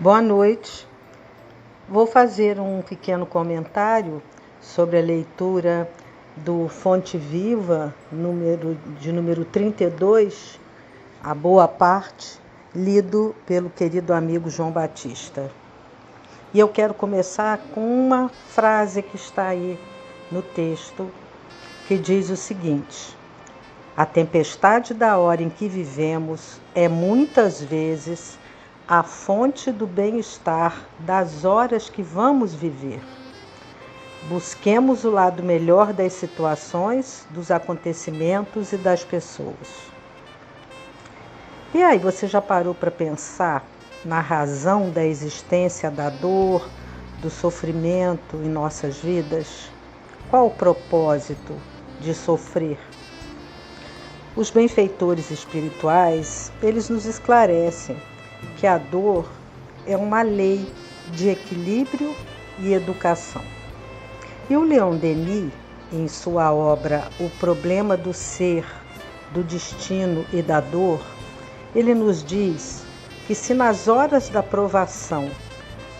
Boa noite. Vou fazer um pequeno comentário sobre a leitura do Fonte Viva, número 32, A Boa Parte, lido pelo querido amigo João Batista. E eu quero começar com uma frase que está aí no texto, que diz o seguinte: a tempestade da hora em que vivemos é muitas vezes a fonte do bem-estar das horas que vamos viver. Busquemos o lado melhor das situações, dos acontecimentos e das pessoas. E aí, você já parou para pensar na razão da existência da dor, do sofrimento em nossas vidas? Qual o propósito de sofrer? Os benfeitores espirituais, eles nos esclarecem que a dor é uma lei de equilíbrio e educação. E o Leon Denis, em sua obra O Problema do Ser, do Destino e da Dor, ele nos diz que se nas horas da provação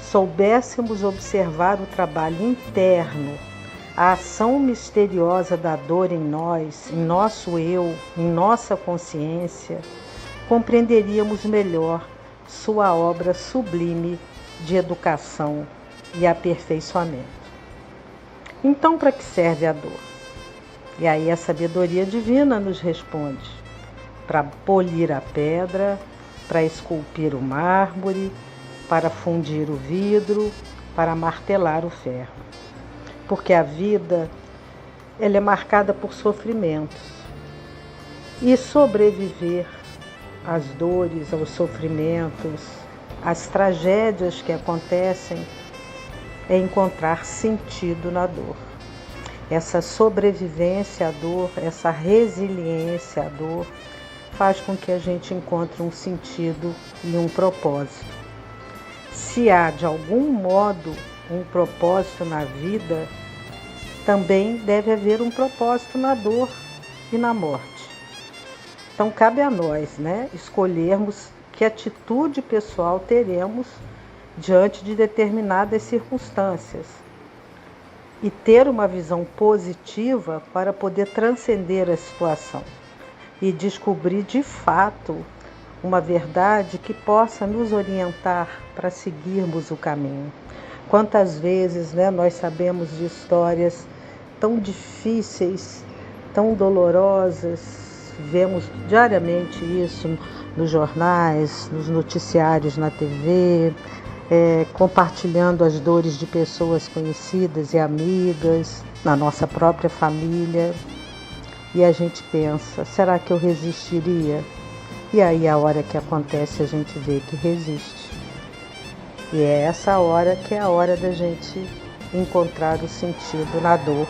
soubéssemos observar o trabalho interno, a ação misteriosa da dor em nós, em nosso eu, em nossa consciência, compreenderíamos melhor sua obra sublime de educação e aperfeiçoamento. Então, para que serve a dor? E aí a sabedoria divina nos responde: para polir a pedra, para esculpir o mármore, para fundir o vidro, para martelar o ferro. Porque a vida, ela é marcada por sofrimentos. E sobreviver às dores, aos sofrimentos, às tragédias que acontecem, é encontrar sentido na dor. Essa sobrevivência à dor, essa resiliência à dor, faz com que a gente encontre um sentido e um propósito. Se há, de algum modo, um propósito na vida, também deve haver um propósito na dor e na morte. Então, cabe a nós, escolhermos que atitude pessoal teremos diante de determinadas circunstâncias e ter uma visão positiva para poder transcender a situação e descobrir de fato uma verdade que possa nos orientar para seguirmos o caminho. Quantas vezes nós sabemos de histórias tão difíceis, tão dolorosas, vemos diariamente isso nos jornais, nos noticiários na TV, compartilhando as dores de pessoas conhecidas e amigas, na nossa própria família. E a gente pensa, será que eu resistiria? E aí a hora que acontece a gente vê que resiste. E é essa hora que é a hora da gente encontrar o sentido na dor.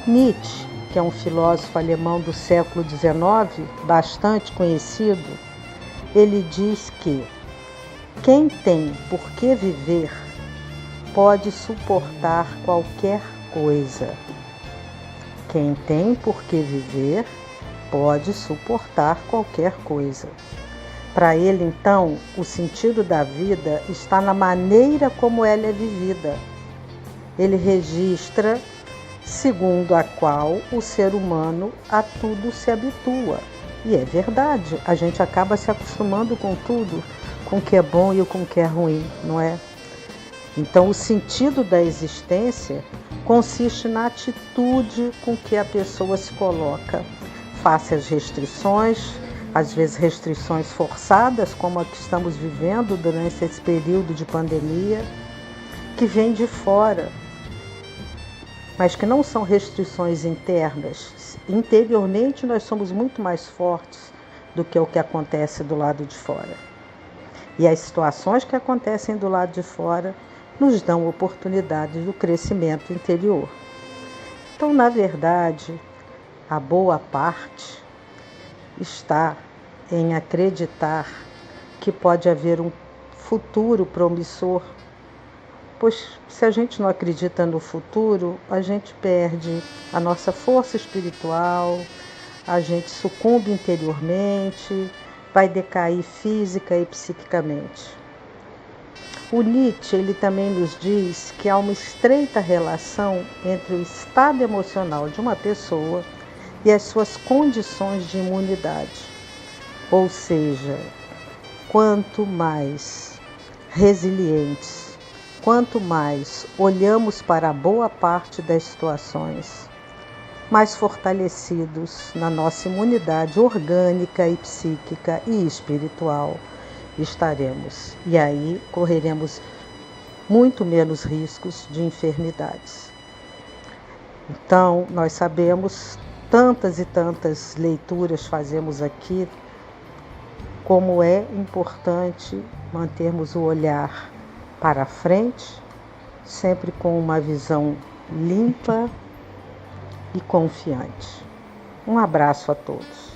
Nietzsche, que é um filósofo alemão do século XIX, bastante conhecido, ele diz que quem tem por que viver pode suportar qualquer coisa. Quem tem por que viver pode suportar qualquer coisa. Para ele, então, o sentido da vida está na maneira como ela é vivida. Ele registra segundo a qual o ser humano a tudo se habitua. E é verdade, a gente acaba se acostumando com tudo, com o que é bom e com o que é ruim, não é? Então, o sentido da existência consiste na atitude com que a pessoa se coloca face às restrições, às vezes restrições forçadas, como a que estamos vivendo durante esse período de pandemia, que vem de fora, mas que não são restrições internas. Interiormente, nós somos muito mais fortes do que o que acontece do lado de fora. E as situações que acontecem do lado de fora nos dão oportunidade do crescimento interior. Então, na verdade, a boa parte está em acreditar que pode haver um futuro promissor, pois se a gente não acredita no futuro, a gente perde a nossa força espiritual, a gente sucumbe interiormente, vai decair física e psiquicamente. O Nietzsche ele também nos diz que há uma estreita relação entre o estado emocional de uma pessoa e as suas condições de imunidade. Ou seja, quanto mais resilientes, quanto mais olhamos para a boa parte das situações, mais fortalecidos na nossa imunidade orgânica e psíquica e espiritual estaremos. E aí correremos muito menos riscos de enfermidades. Então, nós sabemos, tantas e tantas leituras fazemos aqui, como é importante mantermos o olhar para frente, sempre com uma visão limpa e confiante. Um abraço a todos.